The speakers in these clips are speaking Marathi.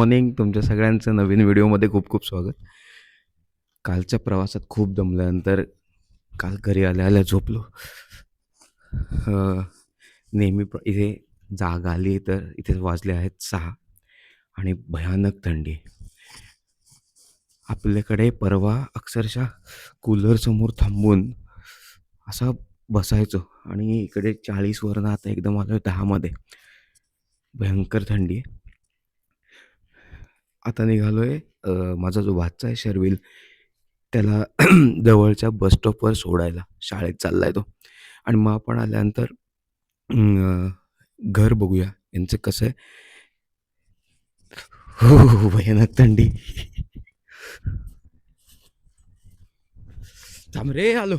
मॉर्निंग. तुमच्या सगळ्यांचं नवीन व्हिडिओमध्ये खूप खूप स्वागत. कालच्या प्रवासात खूप दमल्यानंतर काल घरी आल्या झोपलो. नेहमी इथे जाग आली तर इथे वाजले आहेत 6 आणि भयानक थंडी आहे. आपल्याकडे परवा अक्षरशः कूलरसमोर थांबून असं बसायचो आणि इकडे 40वरनं आता एकदम आलो 10मध्ये. भयंकर थंडी आहे. आता निघालोय. माझा जो भाचा आहे शर्विल, त्याला जवळच्या बस स्टॉपवर सोडायला. शाळेत चाललाय तो. आणि मग आपण आल्यानंतर घर बघूया यांचं कसं आहे. हो, भयानक थंडी. थांब रे, आलो.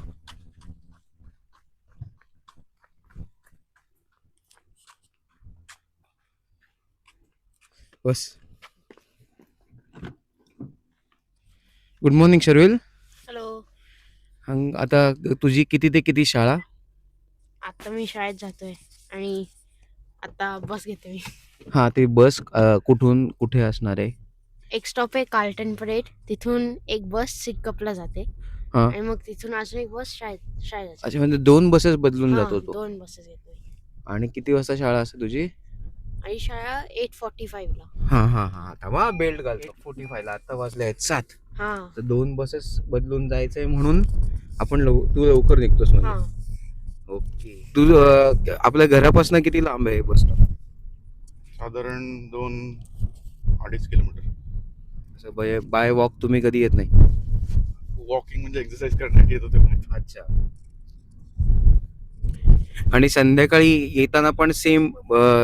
बस. Good morning Sharvil. हॅलो. आता तुझी किती ते किती शाळा? आता मी शाळेत जातोय आणि आता बस घेते मी. हां, ते बस कुठून कुठे असणार आहे? एक स्टॉप आहे कार्लटन परेड, तिथून एक बस सिडकपला जाते हां. आणि मग तिथून अजून एक बस शाळेत जाते. अच्छा, म्हणजे 2 बसेस बदलून जातो तो. 2 बसेस घेतोय. आणि किती वाजता शाळा असते तुझी? आणि शाळा 8:45 ला. हां. आता बेल्ट घालतो. 8:45 ला. आता वाजले आहेत 7. तर 2 बसेस बदलून जायचंय म्हणून आपण तू लवकर निघतोस म्हणजे. ओके. तू आपल्या घरापासून किती लांब आहे बस स्टॉप? साधारण 2-2.5 किलोमीटर. असं बाय वॉक तुम्ही कधी येत नाही? वॉकिंग म्हणजे एक्सरसाइज करण्यात येत होते. अच्छा. आणि संध्याकाळी येताना पण सेम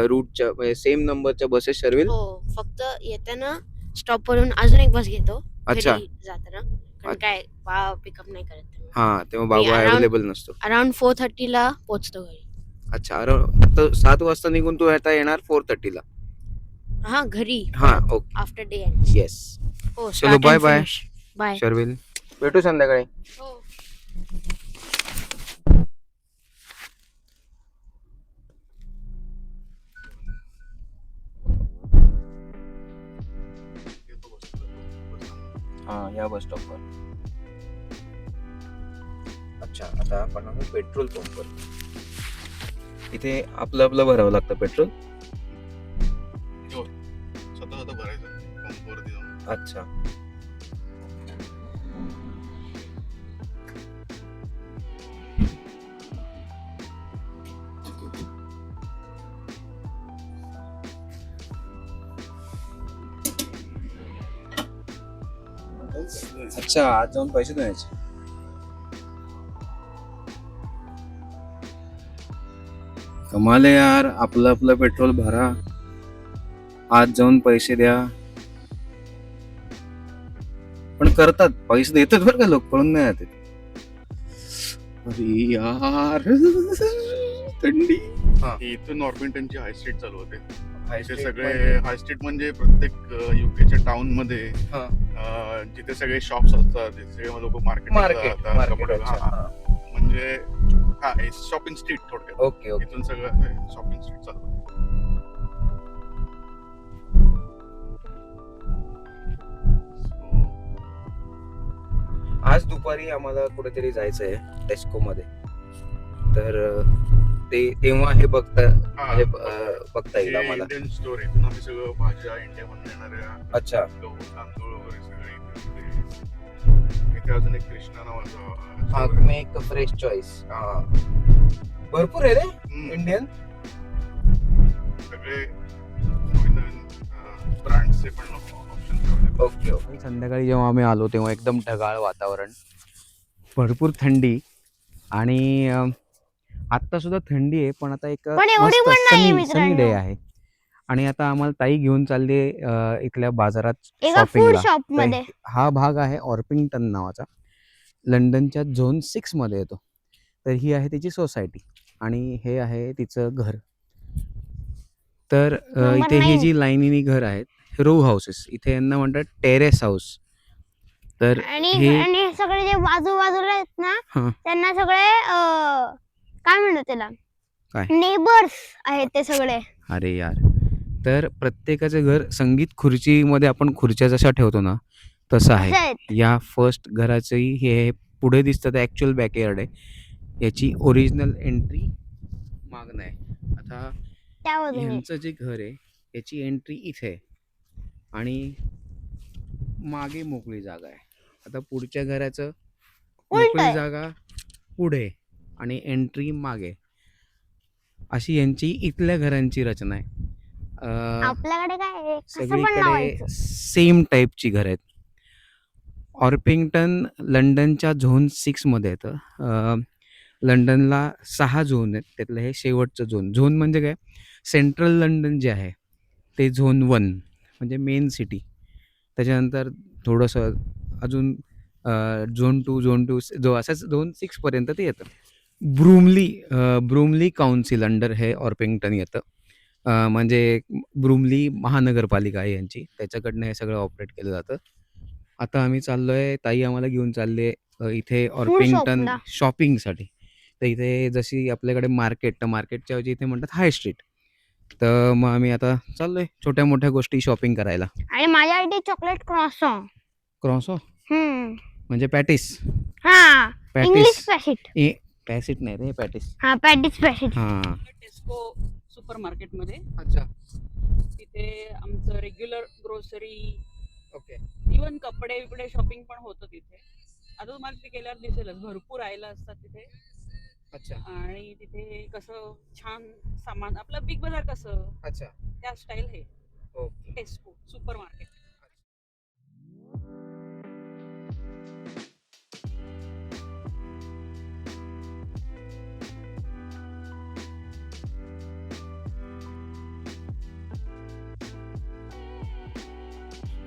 रूटच्या सेम नंबरच्या बसेस शर्विल? हो, फक्त येताना स्टॉप वरून अजून एक बस घेतो. अच्छा. जाताना कारण काय बा पिकअप नाही करत. हां, तेव्हा बाबा अवेलेबल नसतो. अराउंड 4:30 ला पोहोचतो घरी. अच्छा. आता 7 वाजता निघून तू आता येणार 4:30 ला? हां, घरी. हां, ओके. After day. येस. हो, चलो, बाय बाय बाय शर्विल. भेटू संध्याकाळी. हो. हां, या बस स्टॉपवर. अच्छा, आता आपण आहोत पेट्रोल पंपवर. इथे आपलं भरावं लागतं पेट्रोल. स्वतः भरायचं पंपवरती जाऊन. अच्छा. अच्छा, आज जाऊन पैसे द्यायचे. कमाल आहे यार. आपलं पेट्रोल भरा, आज जाऊन पैसे द्या. पण करतात, पैसे देतात बरं का लोक, पळून नाही जाते. अरे यार, थंडी. इथून नॉर्बिंग्टनची हाय स्ट्रीट चालू होते. हाय ते स्ट्रीट सगळे हाय स्ट्रीट म्हणजे प्रत्येक युकेच्या टाउन मध्ये जिथे सगळे शॉप्स असतात, सगळे लोक मार्केट म्हणजे शॉपिंग स्ट्रीट थोडक्यात. ओके. इथून सगळं शॉपिंग स्ट्रीट चालू होते. आज दुपारी आम्हाला कुठेतरी जायचंय टेस्को मध्ये. तर तेव्हा हे बघता येईल आम्हाला. इंडियन स्टोर आहे. इथून आम्ही सगळं भाज्या इंडियामधून येणाऱ्या. अच्छा. गहू तांदूळ वगैरे सगळे इथे अजून एक कृष्णा नावाचा. हा, मेक अ फ्रेश चॉईस. भरपूर आहे रे इंडियन. सगळे नवीन ब्रँड्सचे पण ऑप्शन. ओके. संध्याकाळी जेव्हा आम्ही आलो तेव्हा एकदम ढगाळ वातावरण, भरपूर थंडी. आणि आत्ता सुद्धा थंडी आहे, पण आता एक सनी डे आहे. आणि आता आम्हाला ताई घेऊन चालली इथल्या बाजारात शॉपिंगला. हा भाग आहे ऑर्पिंग्टन नावाचा, लंडनच्या झोन 6 मध्ये येतो. तर ही आहे तिची सोसायटी आणि हे आहे तिचं घर. तर इथे ही जी लाईनीनी घर आहेत, रो हाऊसेस, इथे यांना म्हणतात टेरेस हाऊस. तर आणि सगळे जे बाजूबाजूला आहेत ना, त्यांना सगळे काय म्हणतात त्याला, काय नेबर्स आहेत ते सगळे. अरे यार, तर प्रत्येकाचं घर संगीत खुर्चीमध्ये आपण खुर्च्या जशा ठेवतो ना तसं असं आहे. आहेत. या फर्स्ट घराचंही हे पुढे दिसतं ते ॲक्च्युअल बॅकयार्ड आहे. याची ओरिजिनल एंट्री मागणं आहे. आता त्या बाजूने ह्यांचं जे घर आहे याची एंट्री इथे आहे आणि मागे मोकळी जागा आहे. आता पुढच्या घराचं उलट मोकळी आहे. जागा पुढे आणि एंट्री मागे, अशी यांची इथल्या घरांची रचना आहे. आपल्याकडे काय आहे? कसं पण सगळीकडे लावायचं. सेम टाईपची घरं आहेत. ऑर्पिंग्टन लंडनच्या झोन 6 मध्ये येतं. लंडनला 6 झोन आहेत, त्यातलं हे शेवटचं झोन. झोन म्हणजे काय, सेंट्रल लंडन जे आहे ते झोन 1 म्हणजे मेन सिटी. त्याच्यानंतर थोडंसं अजून झोन 2 जो असाच झोन 6 पर्यंत ते येतं. ब्रूमली काउन्सिल अंडर हे ऑर्पिंग्टन येतं. म्हणजे ब्रूमली महानगरपालिका आहे यांची, त्याच्याकडनं हे सगळं ऑपरेट केलं जातं. आता आम्ही चाललोय, ताई आम्हाला घेऊन चालले इथे ऑर्पिंग्टन शॉपला. शॉपिंगसाठी. तर इथे जशी आपल्याकडे मार्केट, तर मार्केटच्या ऐवजी इथे म्हणतात हाय स्ट्रीट. तर मग आम्ही आता चाललोय छोट्या मोठ्या गोष्टी शॉपिंग करायला. आणि माझ्यासाठी चॉकलेट क्रॉसॉ. क्रॉसो म्हणजे पॅटिस. हा, इंग्लिश पॅकेट. पॅसिट नाही रे, पॅटिस. हा, पॅटीस पॅकेट. हां. टेस्को सुपर मार्केटमध्ये. अच्छा. तिथे आमचं रेग्युलर ग्रोसरी, ओके. इवन कपडे बिपडे शॉपिंग पण होतं तिथे. आता तुम्हाला ते गेल्यावर दिसेलच, भरपूर आयला असतात तिथे. अच्छा. आणि तिथे कसं छान सामान, आपलं बिग बाजार कसं अच्छा. त्या स्टाईल हे ओके. टेस्को super market.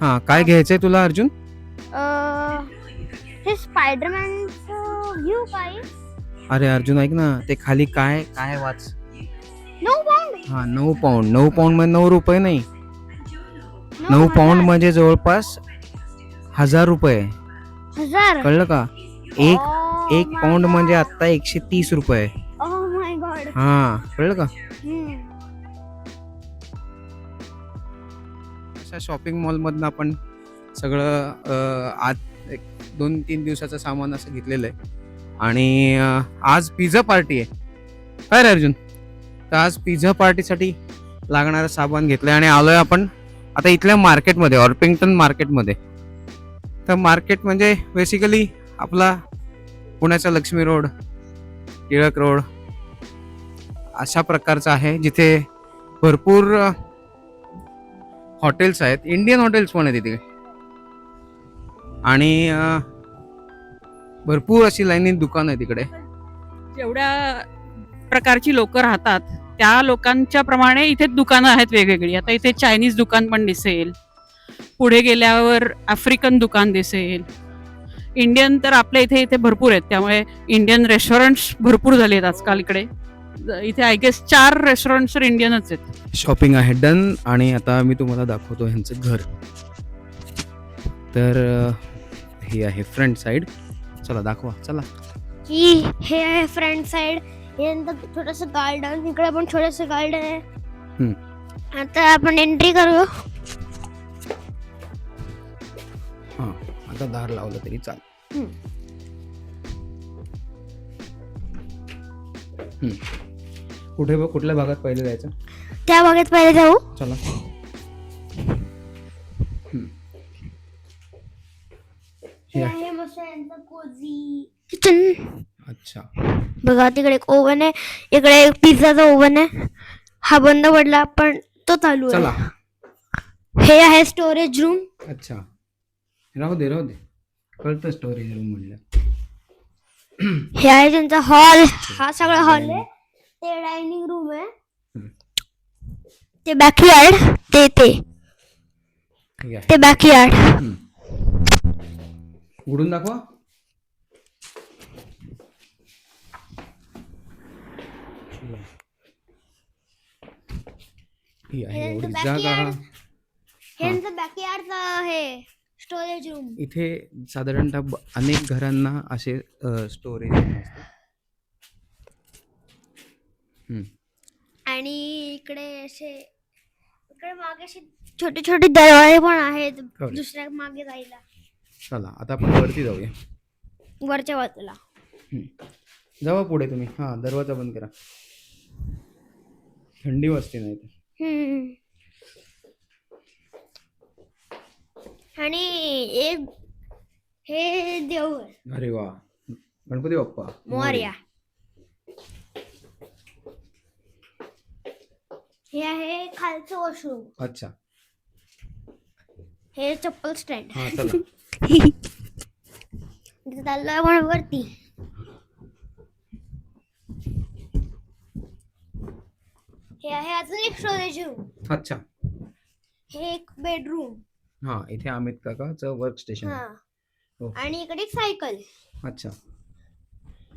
हां, काय घ्यायचंय तुला अर्जुन? हे स्पायडरमॅनचं व्ह्यू काय? अरे अर्जुन ऐक ना, ते खाली काय काय वाच. 9 पाऊंड. हां, 9 पाऊंड. 9 पाऊंड म्हणजे 9 रुपये नाही. 9 पाऊंड म्हणजे जवळपास 1000 रुपये. 1000. कळलं का? एक पाऊंड म्हणजे आता 130 रुपये. Oh my God. हां, कळलं का? अशा शॉपिंग मॉलमधनं आपण सगळं आज 2-3 दिवसाचं सामान असं घेतलेलं आहे. आणि आज पिझ्झा पार्टी आहे. काय रे अर्जुन? तर आज पिझ्झा पार्टीसाठी लागणारं सामान घेतलं आणि आलोय आपण आता इथल्या मार्केटमध्ये, ऑर्पिंग्टन मार्केटमध्ये. तर मार्केट म्हणजे बेसिकली आपला पुण्याचा लक्ष्मी रोड, टिळक रोड अशा प्रकारचा आहे, जिथे भरपूर हॉटेल्स आहेत. इंडियन हॉटेल्स पण आहेत तिथे आणि भरपूर अशी लाईनीत दुकान आहे तिकडे. जेवढ्या प्रकारची लोक राहतात त्या लोकांच्या प्रमाणे इथे दुकानं आहेत वेगवेगळी. आता इथे चायनीज दुकान पण दिसेल, पुढे गेल्यावर आफ्रिकन दुकान दिसेल, इंडियन तर आपल्या इथे भरपूर आहेत. त्यामुळे इंडियन रेस्टॉरंट्स भरपूर झाले आहेत आजकाल इकडे. इथे आय गेस 4 रेस्टॉरंट्स तर इंडियनच आहेत. शॉपिंग आहे डन आणि आता मी तुम्हाला दाखवतो ह्यांचं घर. तर हे आहे फ्रंट साइड. चला दाखवा, चला. हे आहे फ्रंट साइड. हे छोटस गार्डन, इकडे पण छोटस गार्डन आहे. आता आपण एंट्री करू. हां, आता दार लावलं तरी चाल. कुठल्या भागात पहिले जायचं? त्या भागात पहिले जाऊ. चला. आहे मस्त यांचं कोझी किचन. अच्छा. बघा तिकडे एक ओव्हन आहे, इकडे एक पिझ्झाचा ओव्हन आहे. हा बंद पडला पण तो चालू चला. आहे. हे आहे स्टोरेज रूम. अच्छा, राहू दे कळतं स्टोरेज रूम म्हणलं. हे आहे त्यांचा हॉल. हा सगळा हॉल आहे. ते डायनिंग रूम आहे. ते बॅकयार्ड. ते बॅकयार्ड. उघडून दाखवा. ही आहे एवढी जागा. ह्यांचं बॅकयार्डचं हे स्टोरेज रूम. इथे साधारणतः अनेक घरांना असे स्टोरेज असतात. आणि इकडे असे इकडे मागे असे छोटे छोटे दरवाजे पण आहेत Correct. दुसऱ्या मागे जायला चला आता आपण वरती जाऊया. वरच्या बाजूला. जावा पुढे तुम्ही. हा दरवाजा बंद करा. थंडी वाजते नाही तर. हम्म. आणि एक हे देव आहे. अरे वा, गणपती बाप्पा मोरया. हे आहे खालचं वॉशरूम. अच्छा. हे चप्पल स्टँड. हा चला. इथे चाललोय आपण वरती. हे आहे अजून एक स्टोरेज रूम. अच्छा. हे एक बेडरूम. हा इथे अमित काकाचं वर्क स्टेशन. हा. हो. आणि इकडे एक सायकल. अच्छा.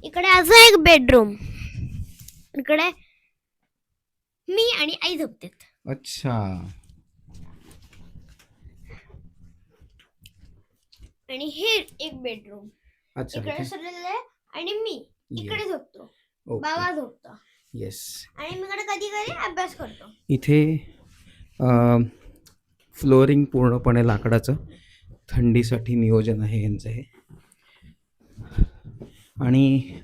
इकडे अजून एक बेडरूम. इकडे मी आणि आई झोपतात. अच्छा. आणि हे एक बेडरूम. अच्छा. इकडे सजलेलं आहे आणि मी इकडे झोपतो. ओके. बाबा झोपतो येस. आणि मी इकडे कधी कधी अभ्यास करतो. इथे फ्लोरिंग पूर्णपणे लाकडाचं, थंडीसाठी नियोजन आहे यांचं हे. आणि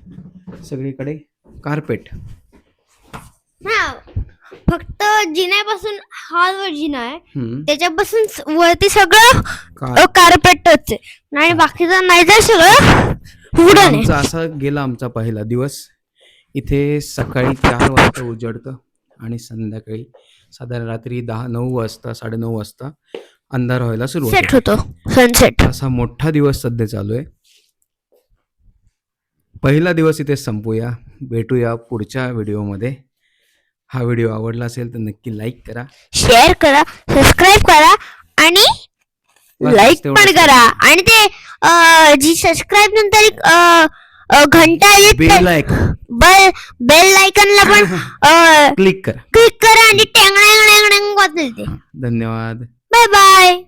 सगळीकडे कार्पेट. हा फक्त जिन्यापासून हॉलवर जिना आहे हम्म. त्याच्यापासून वरती सगळं कार- कार्पेटच आहे आणि बाकीचं नाही तर सगळं वुडन आहे. आमचा असा गेला आमचा पहिला दिवस. इथे सकाळी 4 वाजता उजडतं आणि संध्याकाळी साधारण रात्री 9 वाजता 9:30 वाजता अंधार व्हायला सुरुवात सेट होते. होतो सनसेट. असा मोठा दिवस सध्या चालू आहे. पहिला दिवस इथे संपूया. भेटूया पुढच्या व्हिडिओमध्ये. हा व्हिडिओ आवडला असेल तर नक्की लाईक करा. शेअर करा, सबस्क्राईब करा आणि बस लाईक तेवढंच पण करा. आणि ते जी सबस्क्राईब नंतर एक घंटा बेल आयकॉन बेल आयकॉनला पण क्लिक करा. क्लिक करा आणि टेंगणे वाजते. धन्यवाद. Bye bye.